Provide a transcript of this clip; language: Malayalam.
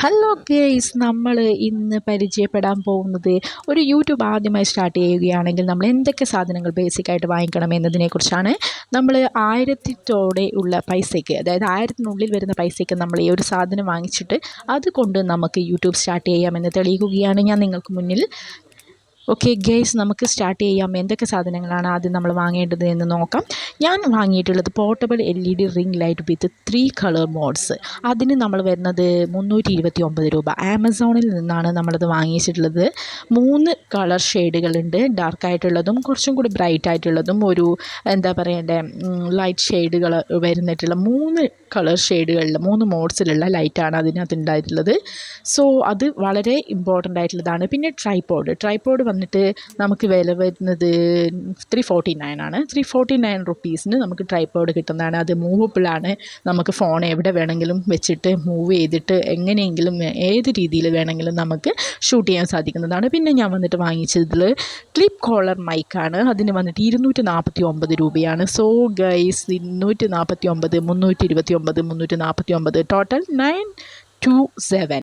ഹലോ ഗേയ്സ്, നമ്മൾ ഇന്ന് പരിചയപ്പെടാൻ പോകുന്നത് ഒരു യൂട്യൂബ് ആദ്യമായി സ്റ്റാർട്ട് ചെയ്യുകയാണെങ്കിൽ നമ്മൾ എന്തൊക്കെ സാധനങ്ങൾ ബേസിക്കായിട്ട് വാങ്ങിക്കണം എന്നതിനെക്കുറിച്ചാണ്. നമ്മൾ 1000 ഉള്ള പൈസയ്ക്ക്, അതായത് 1000-നുള്ളിൽ വരുന്ന പൈസയ്ക്ക് നമ്മൾ ഈ ഒരു സാധനം വാങ്ങിച്ചിട്ട് അതുകൊണ്ട് നമുക്ക് യൂട്യൂബ് സ്റ്റാർട്ട് ചെയ്യാമെന്ന് തെളിയിക്കുകയാണ് ഞാൻ നിങ്ങൾക്ക് മുന്നിൽ. ഓക്കെ ഗേയ്സ്, നമുക്ക് സ്റ്റാർട്ട് ചെയ്യാം. എന്തൊക്കെ സാധനങ്ങളാണ് ആദ്യം നമ്മൾ വാങ്ങേണ്ടത് എന്ന് നോക്കാം. ഞാൻ വാങ്ങിയിട്ടുള്ളത് portable LED ring light with 3 colour modes. അതിന് നമ്മൾ വരുന്നത് 329 രൂപ. ആമസോണിൽ നിന്നാണ് നമ്മളത് വാങ്ങിച്ചിട്ടുള്ളത്. 3 കളർ ഷെയ്ഡുകളുണ്ട്, ഡാർക്കായിട്ടുള്ളതും കുറച്ചും കൂടി ബ്രൈറ്റ് ആയിട്ടുള്ളതും, ഒരു എന്താ പറയണ്ടേ ലൈറ്റ് ഷെയ്ഡുകൾ വരുന്നിട്ടുള്ള 3 കളർ ഷെയ്ഡുകളിൽ 3 മോഡ്സിലുള്ള ലൈറ്റാണ് അതിനകത്ത് ഉണ്ടായിട്ടുള്ളത്. സോ അത് വളരെ ഇമ്പോർട്ടൻ്റ് ആയിട്ടുള്ളതാണ്. പിന്നെ ട്രൈപോഡ് വന്നിട്ട് നമുക്ക് വില വരുന്നത് 349 ആണ്. 349 റുപ്പീസിന് നമുക്ക് ട്രൈപോഡ് കിട്ടുന്നതാണ്. അത് മൂവബിളാണ്. നമുക്ക് ഫോൺ എവിടെ വേണമെങ്കിലും വെച്ചിട്ട് മൂവ് ചെയ്തിട്ട് എങ്ങനെയെങ്കിലും ഏത് രീതിയിൽ വേണമെങ്കിലും നമുക്ക് ഷൂട്ട് ചെയ്യാൻ സാധിക്കുന്നതാണ്. പിന്നെ ഞാൻ വന്നിട്ട് വാങ്ങിച്ചതിൽ ക്ലിപ്പ് കോളർ മൈക്കാണ്. അതിന് വന്നിട്ട് 249 രൂപയാണ്. So guys, 249, 329, 349, total 927.